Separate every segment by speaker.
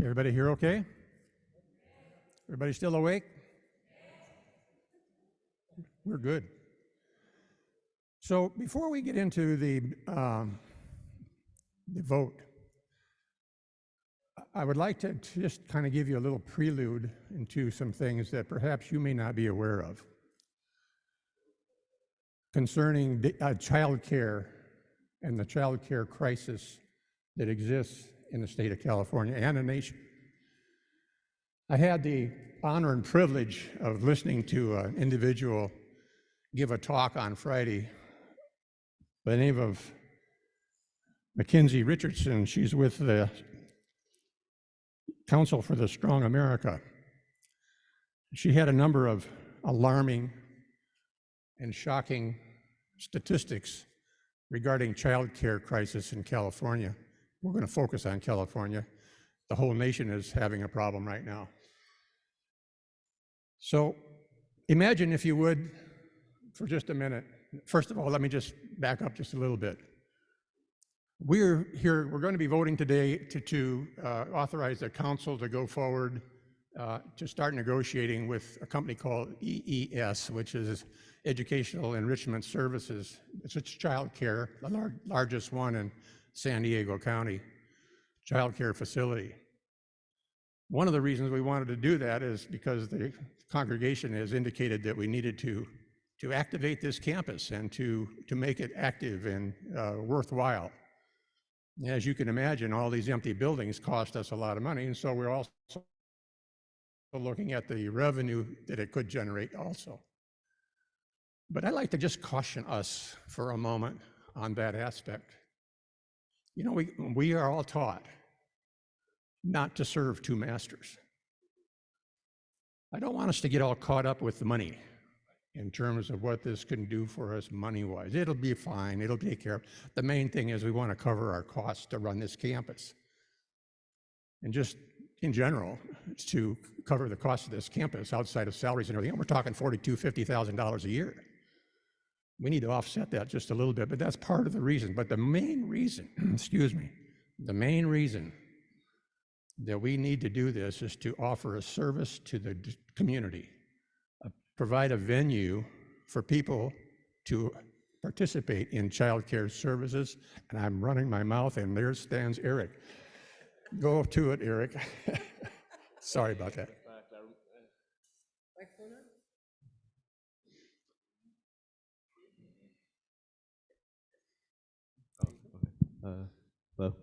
Speaker 1: Everybody here okay? Everybody still awake? We're good. So before we get into the vote, I would like to just kind of give you a little prelude into some things that perhaps you may not be aware of concerning child care and the child care crisis that exists in the state of California and the nation. I had the honor and privilege of listening to an individual give a talk on Friday by the name of Mackenzie Richardson. She's with the Council for the Strong America. She had a number of alarming and shocking statistics regarding child care crisis in California. We're going to focus on California. The whole nation is having a problem right now. So imagine, if you would, for just a minute. First of all, let me just back up just a little bit. We're going to be voting today to authorize the council to go forward to start negotiating with a company called EES, which is Educational Enrichment Services. It's child care, the largest one in San Diego County, child care facility. One of the reasons we wanted to do that is because the congregation has indicated that we needed to activate this campus and to make it active and worthwhile. As you can imagine, all these empty buildings cost us a lot of money, and so we're also looking at the revenue that it could generate also. But I'd like to just caution us for a moment on that aspect. You know, we are all taught not to serve two masters. I don't want us to get all caught up with the money in terms of what this can do for us money-wise. It'll be fine, it'll take care of it. The main thing is we want to cover our costs to run this campus. And just in general, to cover the cost of this campus outside of salaries and everything, we're talking $42,000, $50,000 a year. We need to offset that just a little bit, but that's part of the reason. But the main reason, the main reason that we need to do this is to offer a service to the community, provide a venue for people to participate in child care services. And I'm running my mouth, and there stands Eric. Go to it, Eric. Sorry about that.
Speaker 2: Hello.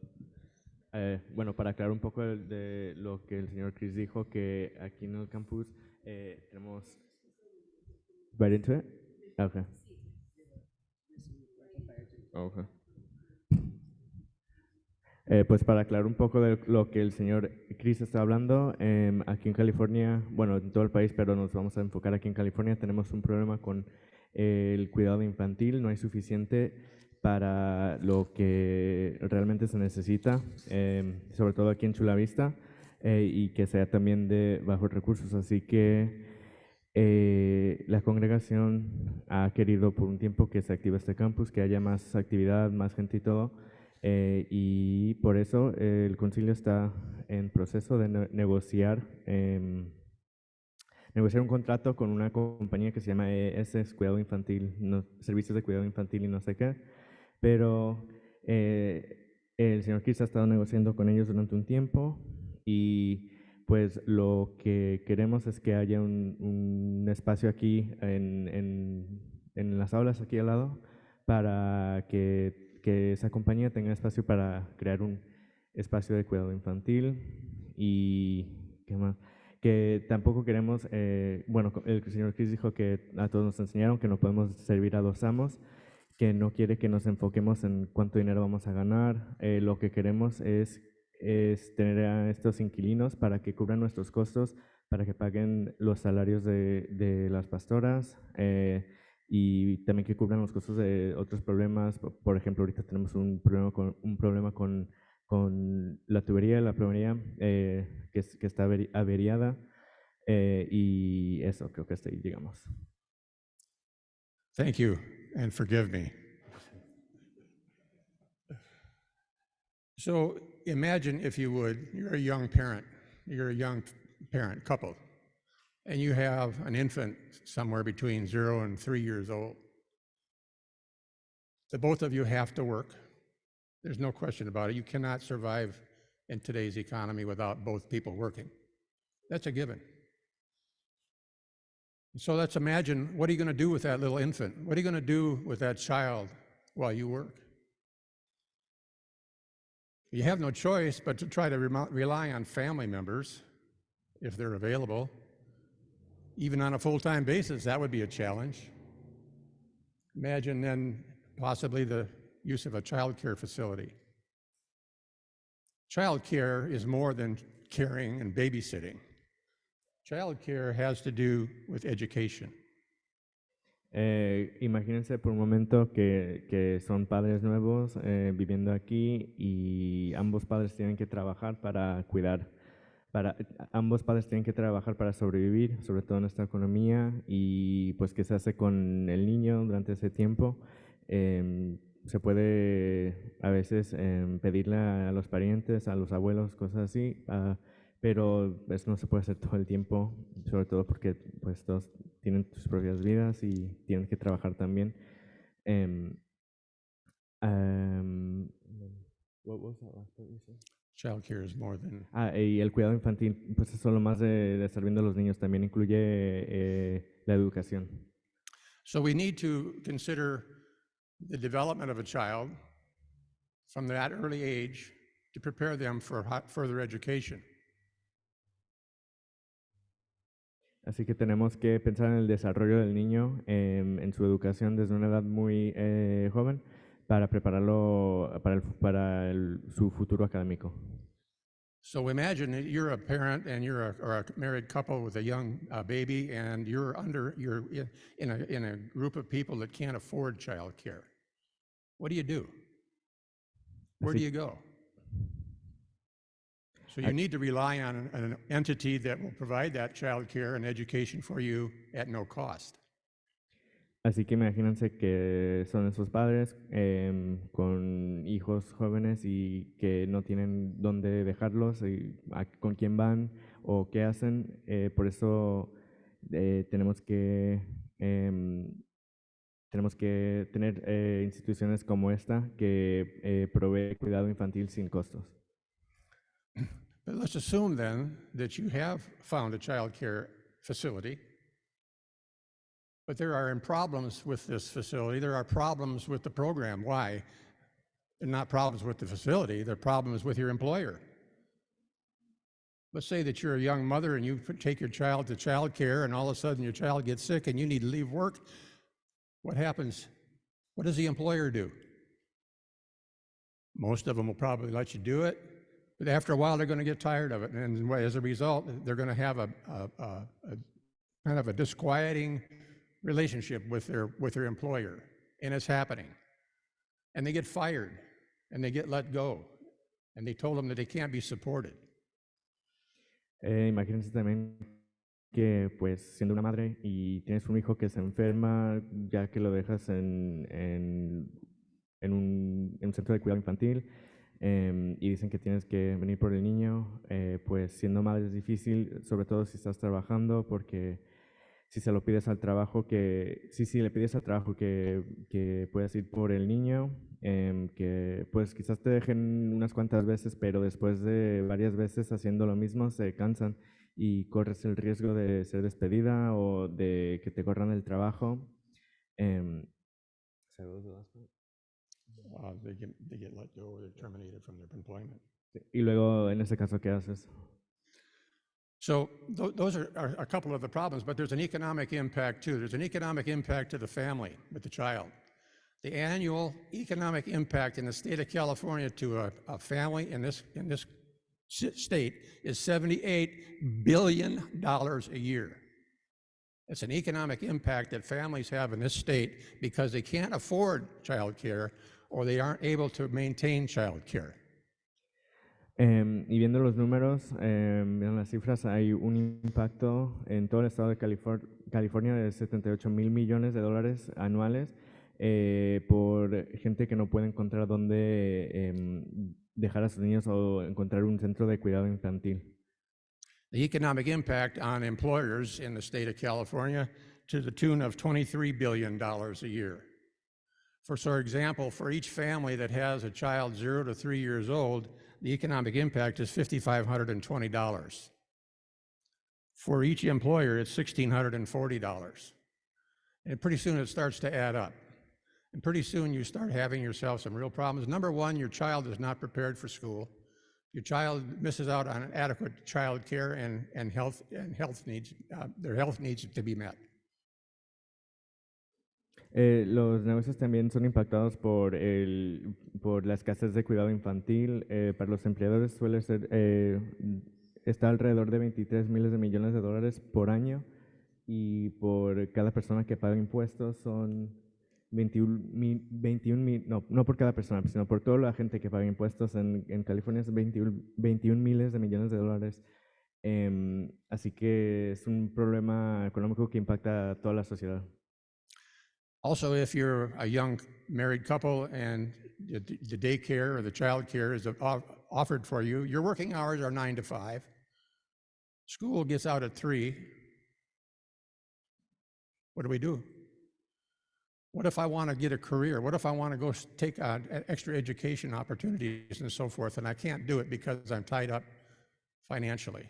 Speaker 2: Bueno, para aclarar un poco de lo que el señor Chris dijo, que aquí en el campus tenemos... Right into it? Okay. Okay. Pues para aclarar un poco de lo que el señor Chris está hablando, aquí en California, bueno, en todo el país, pero nos vamos a enfocar aquí en California, tenemos un problema con el cuidado infantil, no hay suficiente para lo que realmente se necesita, sobre todo aquí en Chula Vista, y que sea también de bajos recursos. Así que la congregación ha querido por un tiempo que se active este campus, que haya más actividad, más gente y todo, y por eso el concilio está en proceso de negociar un contrato con una compañía que se llama ES, Cuidado Infantil, Servicios de Cuidado Infantil y no sé qué, pero el señor Chris ha estado negociando con ellos durante un tiempo y pues lo que queremos es que haya un espacio aquí en las aulas aquí al lado para que esa compañía tenga espacio para crear un espacio de cuidado infantil y ¿qué más? Que tampoco queremos, bueno, el señor Chris dijo que a todos nos enseñaron que no podemos servir a dos amos, que no quiere que nos enfoquemos en cuánto dinero vamos a ganar. Lo que queremos es tener a estos inquilinos para que cubran nuestros costos, para que paguen los salarios de las pastoras y también que cubran los costos de otros problemas. Por ejemplo, ahorita tenemos un problema con la tubería, la plomería que está averiada y eso creo que está ahí, digamos.
Speaker 1: Thank you, and forgive me. So imagine, if you would, you're a young parent you're a young parent couple, and you have an infant somewhere between 0 and 3 years old. The both of you have to work. There's no question about it. You cannot survive in today's economy without both people working. That's a given. So let's imagine, what are you going to do with that little infant? What are you going to do with that child while you work? You have no choice but to try to rely on family members if they're available. Even on a full-time basis, that would be a challenge. Imagine then possibly the use of a child care facility. Child care is more than caring and babysitting. Child care has to do with education.
Speaker 2: Imagínense por un momento que son padres nuevos viviendo aquí y ambos padres tienen que trabajar para cuidar. Ambos padres tienen que trabajar para sobrevivir, sobre todo en esta economía, y pues qué se hace con el niño durante ese tiempo. Se puede a veces pedirle a los parientes, a los abuelos, cosas así, pero eso no se puede hacer todo el tiempo, sobre todo porque pues todos tienen sus propias vidas y tienen que trabajar también. What was that last part you said?
Speaker 1: Child care is more than...
Speaker 2: Y el cuidado infantil, pues es solo más de estar viendo a los niños, también incluye la educación.
Speaker 1: So we need to consider the development of a child from that early age to prepare them for further education.
Speaker 2: Así que tenemos que pensar en el desarrollo del niño, en su educación desde una edad muy joven, para prepararlo para su futuro académico.
Speaker 1: So imagine that you're a parent and you're a married couple with a young baby, and you're in a group of people that can't afford child care. What do? Where do you go? So you need to rely on an entity that will provide that child care and education for you at no cost.
Speaker 2: Así que imagínense que son esos padres con hijos jóvenes y que no tienen dónde dejarlos, y con quién van o qué hacen. Por eso tenemos que tener instituciones como esta que provee cuidado infantil sin costos.
Speaker 1: But let's assume then that you have found a child care facility, but there are problems with this facility. There are problems with the program. Why? They're not problems with the facility, they're problems with your employer. Let's say that you're a young mother and you take your child to child care, and all of a sudden your child gets sick and you need to leave work. What happens? What does the employer do? Most of them will probably let you do it, but after a while they're going to get tired of it, and as a result, they're going to have a kind of a disquieting relationship with their employer, and it's happening. And they get fired, and they get let go, and they told them that they can't be supported.
Speaker 2: Imagínense también que pues siendo una madre y tienes un hijo que se enferma, ya que lo dejas en un centro de cuidado infantil, y dicen que tienes que venir por el niño, pues siendo madre es difícil, sobre todo si estás trabajando, porque si se lo pides al trabajo, si le pides al trabajo que puedas ir por el niño, que pues quizás te dejen unas cuantas veces, pero después de varias veces haciendo lo mismo se cansan y corres el riesgo de ser despedida o de que te corran el trabajo.
Speaker 1: They get let go or they're terminated from their employment.
Speaker 2: Y luego, en ese caso, ¿qué haces?
Speaker 1: So those are a couple of the problems, but there's an economic impact too. There's an economic impact to the family with the child. The annual economic impact in the state of California to a family in this state is $78 billion a year. It's an economic impact that families have in this state because they can't afford child care or they aren't able to maintain child care.
Speaker 2: Y viendo los números, viendo las cifras, hay un impacto en todo el estado de California de 78 mil millones de dólares anuales por gente que no puede encontrar dónde dejar a sus niños o encontrar un centro de cuidado infantil.
Speaker 1: the economic impact on employers in the state of California to the tune of $23 billion a year. For example, for each family that has a child 0 to 3 years old, the economic impact is $5,520. For each employer, it's $1,640. And pretty soon it starts to add up. And pretty soon you start having yourself some real problems. Number one, your child is not prepared for school. Your child misses out on adequate child care and health needs, their health needs to be met.
Speaker 2: Los negocios también son impactados por la escasez de cuidado infantil. Para los empleadores suele ser, está alrededor de 23 miles de millones de dólares por año, y por cada persona que paga impuestos son 21 mil, no por cada persona, sino por toda la gente que paga impuestos en California es 21 miles de millones de dólares. Así que es un problema económico que impacta a toda la sociedad.
Speaker 1: Also, if you're a young married couple and the daycare or the child care is offered for you, your working hours are 9 to 5. School gets out at 3. What do? What if I want to get a career? What if I want to go take on extra education opportunities and so forth, and I can't do it because I'm tied up financially?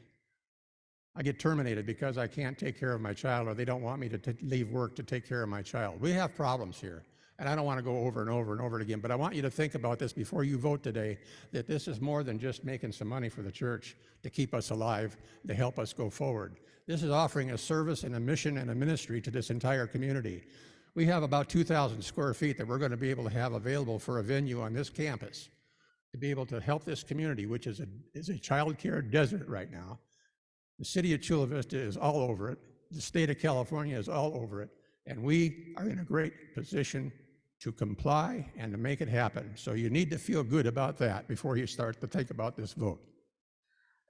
Speaker 1: I get terminated because I can't take care of my child, or they don't want me to leave work to take care of my child. We have problems here, and I don't want to go over and over and over again, but I want you to think about this before you vote today, that this is more than just making some money for the church to keep us alive, to help us go forward. This is offering a service and a mission and a ministry to this entire community. We have about 2,000 square feet that we're going to be able to have available for a venue on this campus to be able to help this community, which is a child care desert right now. The city of Chula Vista is all over it. The state of California is all over it. And we are in a great position to comply and to make it happen. So you need to feel good about that before you start to think about this vote.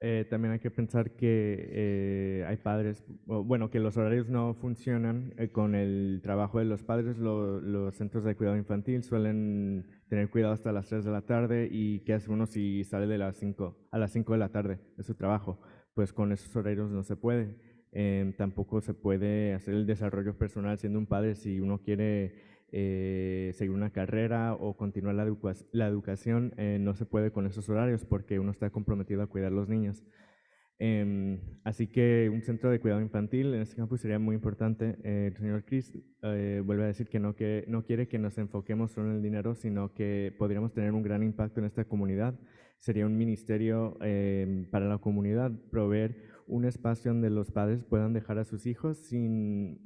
Speaker 2: También hay que pensar que hay padres, bueno, que los horarios no funcionan con el trabajo de los padres. Los centros de cuidado infantil suelen tener cuidado hasta las 3 de la tarde, y ¿qué hace uno si sale de las 5 a las 5 de la tarde de su trabajo? Pues con esos horarios no se puede. Tampoco se puede hacer el desarrollo personal siendo un padre si uno quiere seguir una carrera o continuar la educación. No se puede con esos horarios porque uno está comprometido a cuidar a los niños. Así que un centro de cuidado infantil en este campus sería muy importante. El señor Chris vuelve a decir que no quiere que nos enfoquemos solo en el dinero, sino que podríamos tener un gran impacto en esta comunidad. Sería un ministerio para la comunidad, proveer un espacio donde los padres puedan dejar a sus hijos sin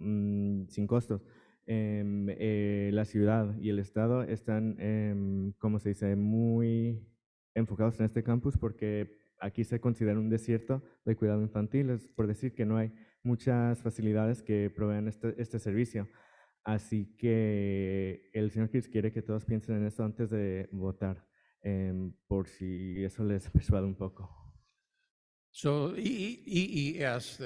Speaker 2: costos. La ciudad y el estado están, como se dice, muy enfocados en este campus porque aquí se considera un desierto de cuidado infantil. Es por decir que no hay muchas facilidades que provean este servicio. Así que el señor Chris quiere que todos piensen en esto antes de votar, por si eso les persuade un poco.
Speaker 1: So EES,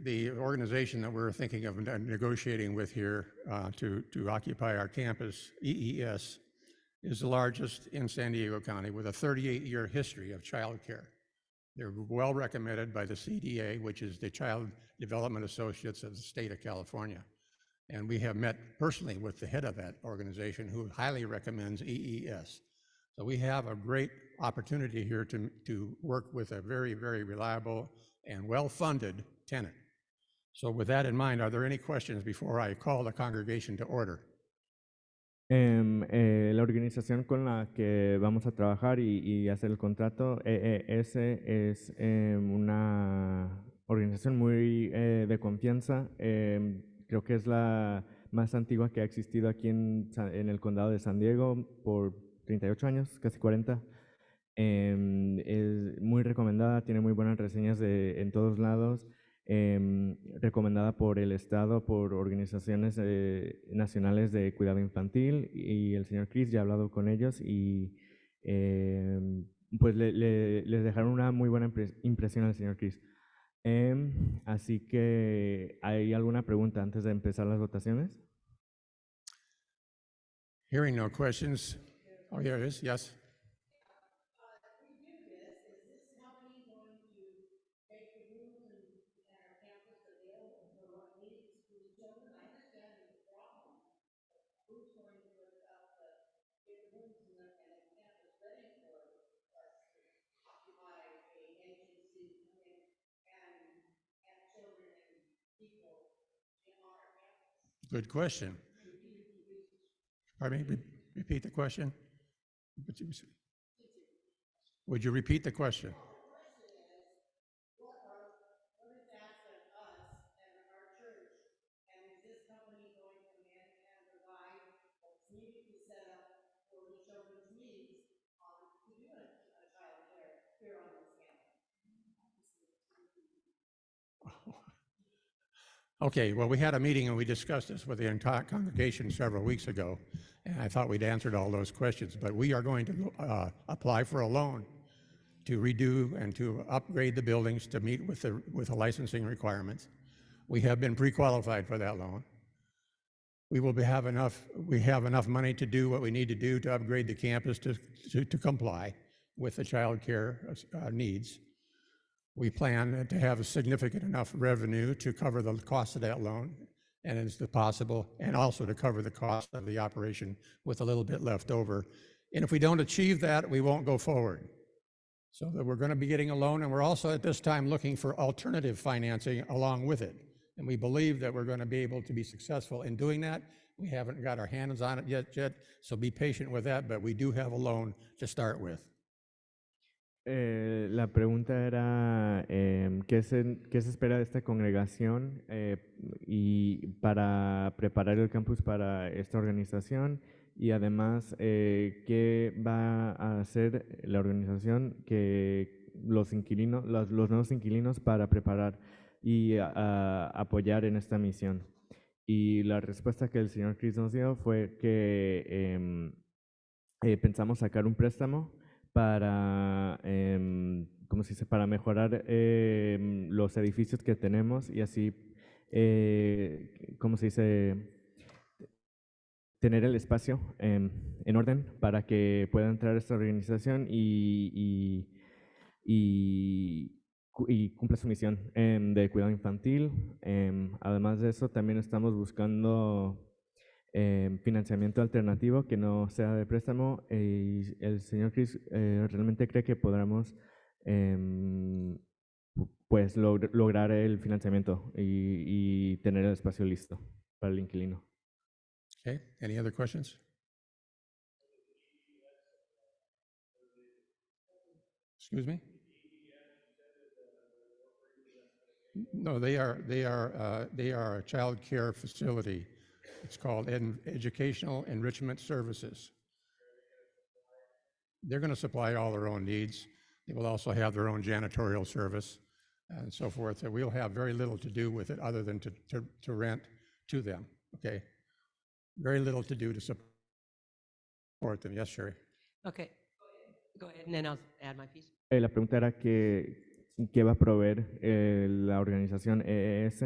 Speaker 1: the organization that we're thinking of negotiating with here to occupy our campus, EES is the largest in San Diego County with a 38-year history of childcare. They're well recommended by the CDA, which is the Child Development Associates of the state of California. And we have met personally with the head of that organization, who highly recommends EES. So we have a great opportunity here to work with a very, very reliable and well-funded tenant. So with that in mind, are there any questions before I call the congregation to order?
Speaker 2: La organización con la que vamos a trabajar y hacer el contrato, EES, es una organización muy de confianza. Creo que es la más antigua que ha existido aquí en el condado de San Diego por 38 años, casi 40. Es muy recomendada, tiene muy buenas reseñas en todos lados. Recomendada por el Estado, por organizaciones nacionales de cuidado infantil, y el señor Chris ya ha hablado con ellos y pues les dejaron una muy buena impresión al señor Chris. Así que, ¿hay alguna pregunta antes de empezar las votaciones?
Speaker 1: Hearing no questions. Oh, here it is, yes. Good question. Pardon me, repeat the question? Would you repeat the question? Okay, well, we had a meeting and we discussed this with the entire congregation several weeks ago, and I thought we'd answered all those questions, but we are going to apply for a loan to redo and to upgrade the buildings to meet with the licensing requirements. We have been pre-qualified for that loan. We have enough money to do what we need to do to upgrade the campus to comply with the child care needs. We plan to have a significant enough revenue to cover the cost of that loan, and it's possible, and also to cover the cost of the operation with a little bit left over. And if we don't achieve that, we won't go forward. So that we're going to be getting a loan, and we're also at this time looking for alternative financing along with it. And we believe that we're going to be able to be successful in doing that. We haven't got our hands on it yet, so be patient with that, but we do have a loan to start with.
Speaker 2: La pregunta era ¿qué se espera de esta congregación y para preparar el campus para esta organización, y además qué va a hacer la organización que los nuevos inquilinos para preparar y apoyar en esta misión. Y la respuesta que el señor Chris nos dio fue que pensamos sacar un préstamo para, ¿cómo se dice?, para mejorar los edificios que tenemos y así, ¿cómo se dice?, tener el espacio en orden para que pueda entrar esta organización y cumpla su misión de cuidado infantil. Además de eso, también estamos buscando financiamiento alternativo que no sea de préstamo, y el señor Chris realmente cree que podremos pues lograr el financiamiento y tener el espacio listo para el inquilino.
Speaker 1: Okay, any other questions? Excuse me? No, they are a child care facility. It's called Educational Enrichment Services. They're going to supply all their own needs. They will also have their own janitorial service and so forth. So we'll have very little to do with it other than to rent to them, okay? Very little to do to support them. Yes, Sherry?
Speaker 3: Okay, go ahead, and then I'll add my piece.
Speaker 2: La pregunta era ¿qué va a proveer la organización EES?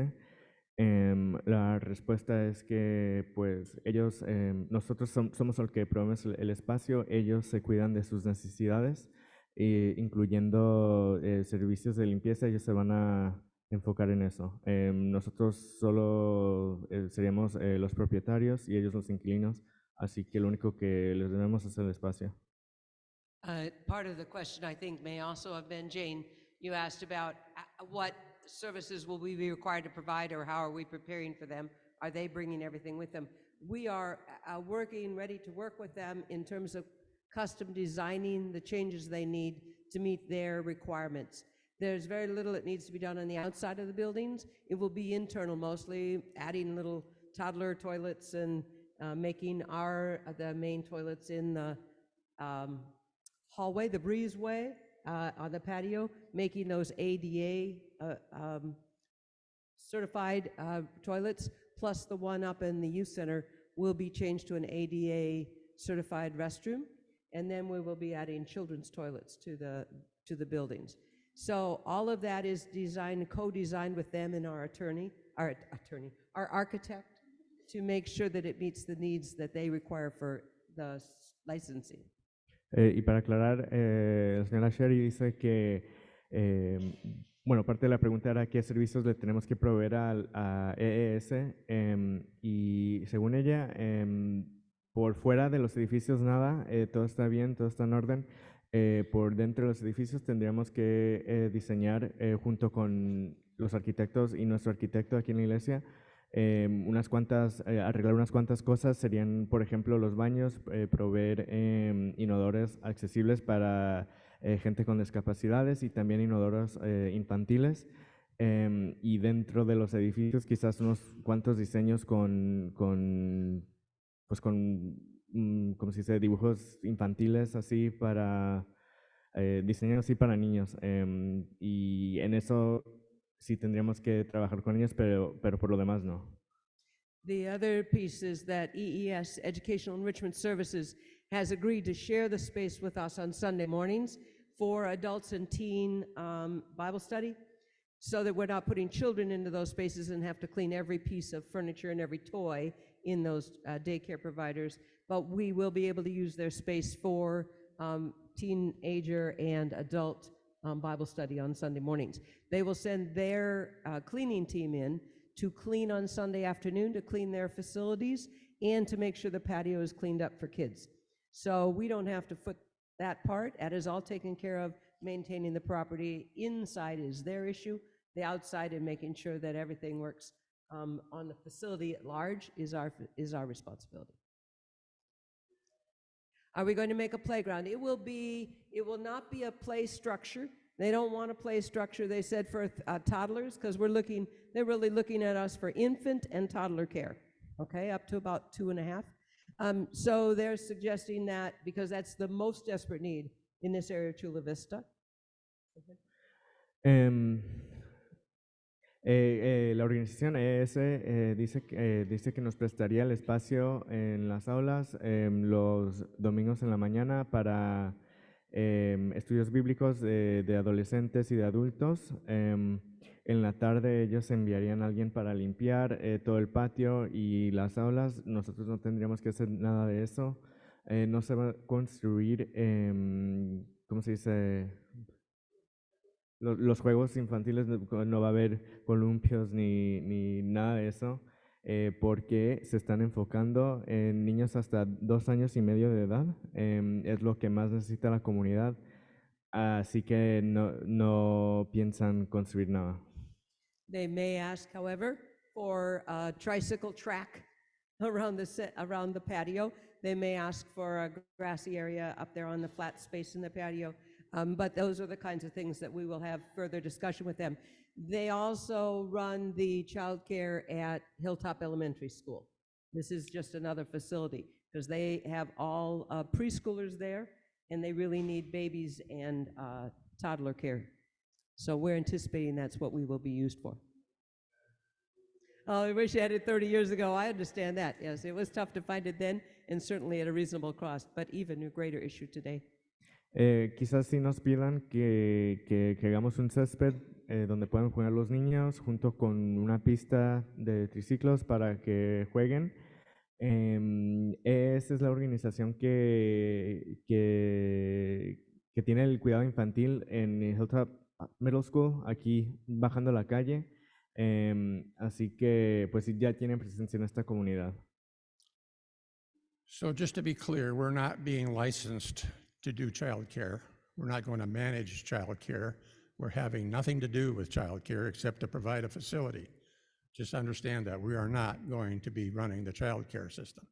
Speaker 2: La respuesta es que pues ellos, nosotros somos los que proveemos el espacio, ellos se cuidan de sus necesidades, incluyendo servicios de limpieza. Ellos se van a enfocar en eso. Nosotros solo seríamos los propietarios y ellos los inquilinos, así que lo único que les debemos es el espacio.
Speaker 3: Part of the question, I think, may also have been, Jane, you asked about what services will we be required to provide, or how are we preparing for them? Are they bringing everything with them? We are ready to work with them in terms of custom designing the changes they need to meet their requirements. There's very little that needs to be done on the outside of the buildings. It will be internal mostly, adding little toddler toilets and making the main toilets in the hallway, the breezeway, on the patio, making those ADA certified toilets, plus the one up in the youth center will be changed to an ADA certified restroom, and then we will be adding children's toilets to the buildings. So all of that is co-designed with them and our architect, to make sure that it meets the needs that they require for the licensing.
Speaker 2: Y para aclarar, la señora Sherry dice que, bueno, parte de la pregunta era qué servicios le tenemos que proveer a EES, y según ella, por fuera de los edificios nada, todo está bien, todo está en orden. Por dentro de los edificios tendríamos que diseñar junto con los arquitectos y nuestro arquitecto aquí en la iglesia Arreglar unas cuantas cosas serían, por ejemplo, los baños, proveer inodores accesibles para gente con discapacidades y también inodoros infantiles. Y dentro de los edificios quizás unos cuantos diseños ¿cómo se dice? Dibujos infantiles así para, diseños así para niños. Y en eso sí tendríamos que trabajar con ellos, pero por lo demás no.
Speaker 3: The other piece is that EES, Educational Enrichment Services, has agreed to share the space with us on Sunday mornings for adults and teen Bible study, so that we're not putting children into those spaces and have to clean every piece of furniture and every toy in those daycare providers. But we will be able to use their space for teenager and adult Bible study on Sunday mornings. They will send their cleaning team in to clean on Sunday afternoon, to clean their facilities, and to make sure the patio is cleaned up for kids. So we don't have to foot that part. That is all taken care of. Maintaining the property inside is their issue. The outside and making sure that everything works on the facility at large is our responsibility. Are we going to make a playground? It will not be a play structure. They don't want a play structure, they said, for toddlers, because they're really looking at us for infant and toddler care, okay, up to about 2.5. So they're suggesting that, because that's the most desperate need in this area of Chula Vista.
Speaker 2: La organización ES dice que nos prestaría el espacio en las aulas los domingos en la mañana para estudios bíblicos de adolescentes y de adultos. En la tarde ellos enviarían a alguien para limpiar todo el patio y las aulas. Nosotros no tendríamos que hacer nada de eso. No se va a construir, ¿cómo se dice? Los juegos infantiles, no va a haber columpios ni nada de eso, porque se están enfocando en niños hasta 2 años y medio de edad. Es lo que más necesita la comunidad, así que no piensan construir nada.
Speaker 3: They may ask, however, for a tricycle track around the patio. They may ask for a grassy area up there on the flat space in the patio. But those are the kinds of things that we will have further discussion with them. They also run the childcare at Hilltop Elementary School. This is just another facility, because they have all preschoolers there, and they really need babies and toddler care. So we're anticipating that's what we will be used for. Oh, I wish I had it 30 years ago. I understand that. Yes, it was tough to find it then, and certainly at a reasonable cost, but even a greater issue today.
Speaker 2: Quizás sí nos pidan que hagamos un césped donde puedan jugar los niños, junto con una pista de triciclos para que jueguen. Esa es la organización que tiene el cuidado infantil en Hilltop Middle School, aquí bajando la calle. Así que pues ya tienen presencia en esta comunidad.
Speaker 1: So just to be clear, we're not being licensed to do childcare. We're not going to manage childcare. We're having nothing to do with childcare except to provide a facility. Just understand that we are not going to be running the childcare system.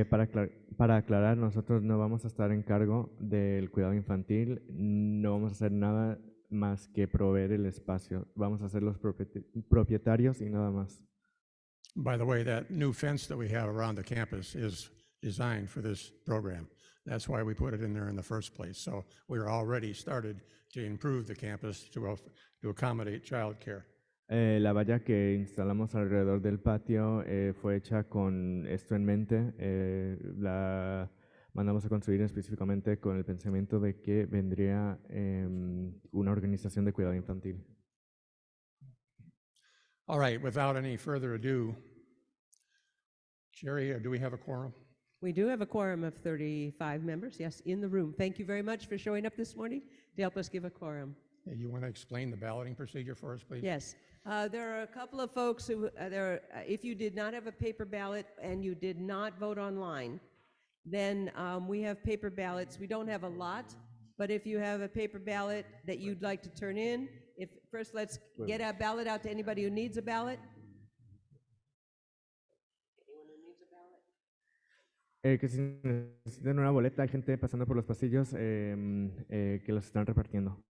Speaker 2: Para aclarar, nosotros no vamos a estar en cargo del cuidado infantil, no vamos a hacer nada más que proveer el espacio. Vamos a ser los propietarios y nada más.
Speaker 1: By the way, that new fence that we have around the campus is designed for this program. That's why we put it in there in the first place. So we're already started to improve the campus to accommodate childcare.
Speaker 2: La valla que instalamos alrededor del patio fue hecha con esto en mente. La mandamos a construir específicamente con el pensamiento de que vendría una organización de cuidado infantil.
Speaker 1: All right, without any further ado, Jerry, do we have a quorum?
Speaker 3: We do have a quorum of 35 members, yes, in the room. Thank you very much for showing up this morning to help us give a quorum.
Speaker 1: Hey, you want to explain the balloting procedure for us, please?
Speaker 3: Yes. There are a couple of folks who, if you did not have a paper ballot and you did not vote online, then we have paper ballots. We don't have a lot, but if you have a paper ballot that you'd like to turn in, let's get a ballot out to anybody who needs a ballot.
Speaker 2: Que si necesitan una boleta, hay gente pasando por los pasillos que los están repartiendo.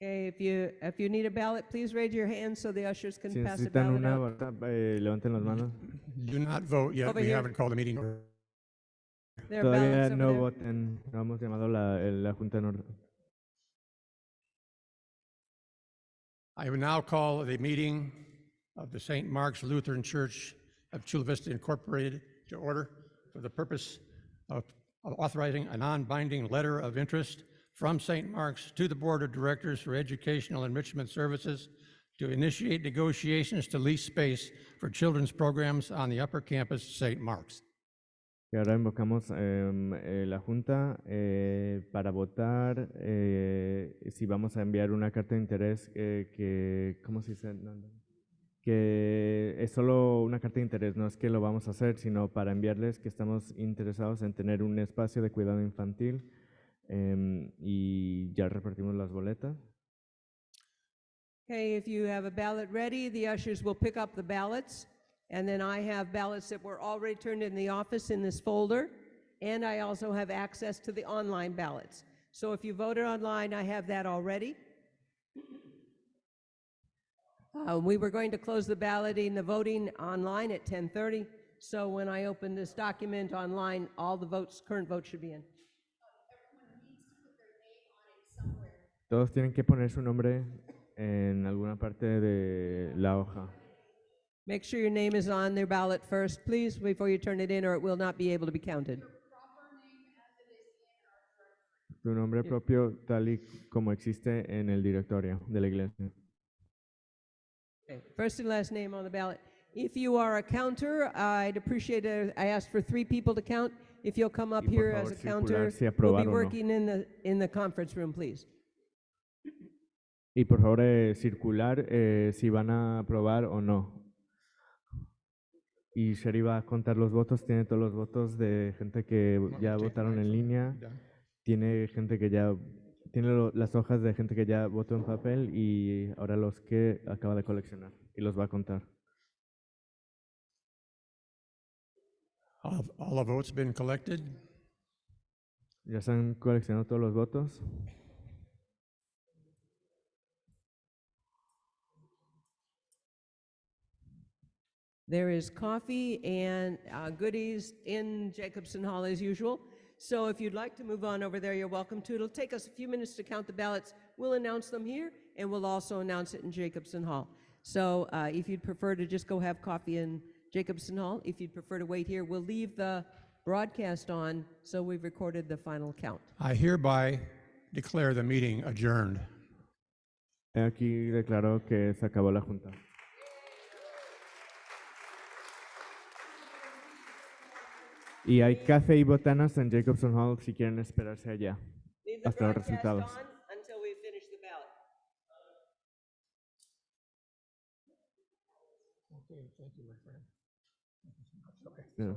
Speaker 3: Okay, if you need a ballot, please raise your hand so the ushers can
Speaker 2: Si
Speaker 3: pass the
Speaker 2: necesitan
Speaker 3: ballot
Speaker 2: una
Speaker 3: out.
Speaker 2: boleta, levanten las manos.
Speaker 1: Do not vote yet.
Speaker 3: Over
Speaker 1: We
Speaker 3: here.
Speaker 1: haven't called the meeting.
Speaker 3: There are
Speaker 2: Todavía
Speaker 3: ballots over
Speaker 2: no
Speaker 3: there.
Speaker 2: voten, no hemos llamado la Junta en orden.
Speaker 1: I will now call the meeting of the St. Mark's Lutheran Church of Chula Vista Incorporated to order for the purpose of authorizing a non-binding letter of interest from St. Mark's to the Board of Directors for Educational Enrichment Services to initiate negotiations to lease space for children's programs on the upper campus, St. Mark's.
Speaker 2: Y ahora invocamos la Junta para votar si vamos a enviar una carta de interés ¿cómo se dice? Que es solo una carta de interés, no es que lo vamos a hacer, sino para enviarles que estamos interesados en tener un espacio de cuidado infantil y ya repartimos las boletas.
Speaker 3: Okay, if you have a ballot ready, the ushers will pick up the ballots. And then I have ballots that were already turned in the office in this folder. And I also have access to the online ballots. So if you voted online, I have that already. We were going to close the balloting, the voting online at 10:30. So when I open this document online, all the votes, current votes should be in.
Speaker 2: Todos tienen que poner su nombre en alguna parte de la hoja.
Speaker 3: Make sure your name is on their ballot first, please, before you turn it in, or it will not be able to be counted.
Speaker 2: Tu nombre propio tal y como existe en el directorio de la iglesia.
Speaker 3: Okay, first and last name on the ballot. If you are a counter, I'd appreciate it. I asked for 3 people to count. If you'll come up
Speaker 2: Y por
Speaker 3: here
Speaker 2: favor,
Speaker 3: as a counter,
Speaker 2: circular si
Speaker 3: we'll
Speaker 2: aprobar
Speaker 3: be
Speaker 2: o no.
Speaker 3: working in the conference room, please.
Speaker 2: Y por favor circular si van a aprobar o no. Y Sherry va a contar los votos, tiene todos los votos de gente que ya votaron en línea, tiene gente que ya tiene las hojas de gente que ya votó en papel y ahora los que acaba de coleccionar y los va a contar.
Speaker 1: All the votes been collected.
Speaker 2: Ya se han coleccionado todos los votos.
Speaker 3: There is coffee and goodies in Jacobson Hall as usual. So if you'd like to move on over there, you're welcome to. It'll take us a few minutes to count the ballots. We'll announce them here, and we'll also announce it in Jacobson Hall. So if you'd prefer to just go have coffee in Jacobson Hall, if you'd prefer to wait here, we'll leave the broadcast on, so we've recorded the final count.
Speaker 1: I hereby declare the meeting adjourned.
Speaker 2: Aquí declaró que se acabó la junta. Y hay café y botanas en Jacobson Hall si quieren esperarse allá
Speaker 3: Leave the
Speaker 2: hasta los
Speaker 3: broadcast
Speaker 2: resultados.
Speaker 3: on until we finish the ballot.
Speaker 1: Okay, thank you, my friend.
Speaker 2: Yeah.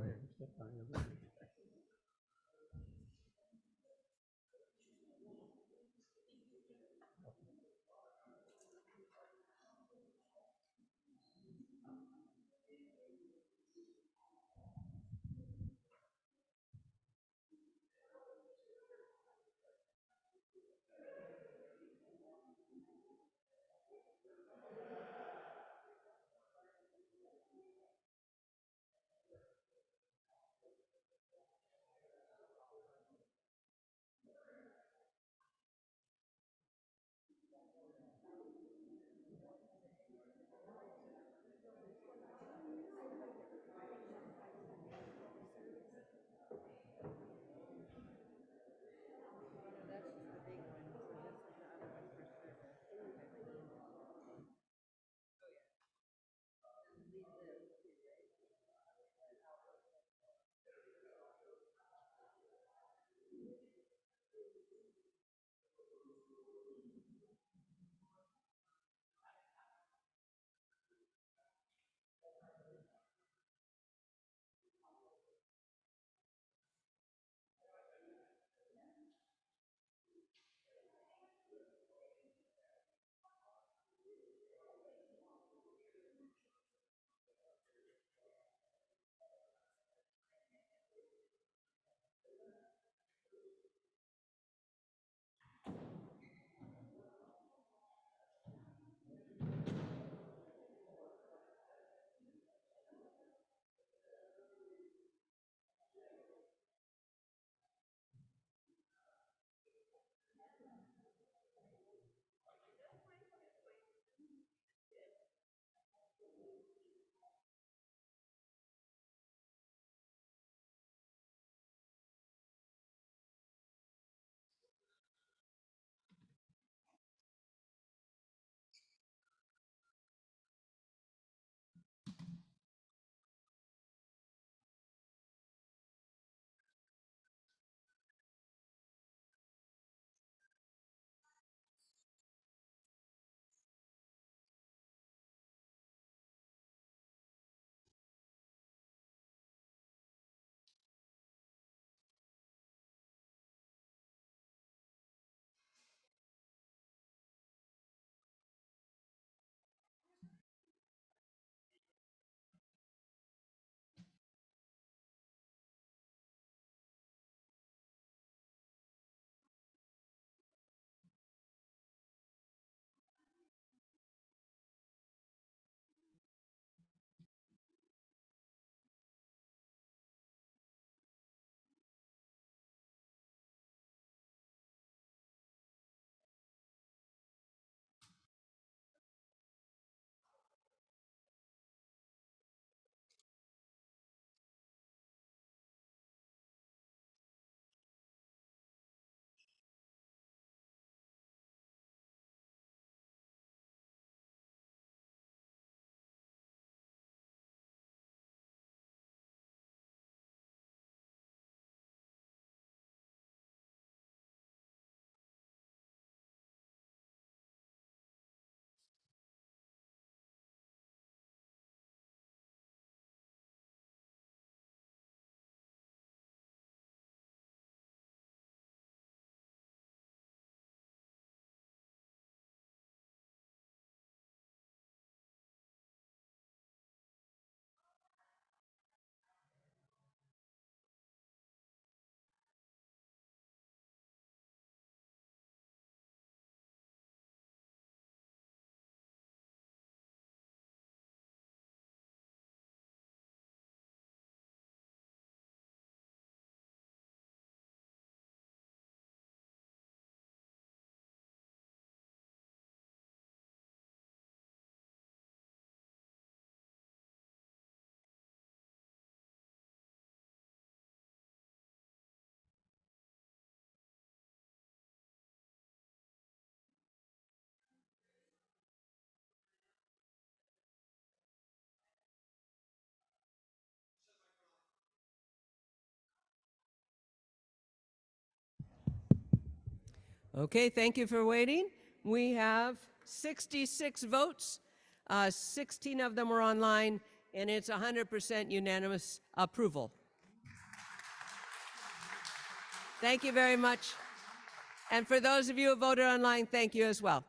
Speaker 3: Okay, thank you for waiting. We have 66 votes. 16 of them were online, and it's 100% unanimous approval. Thank you very much. And for those of you who voted online, thank you as well.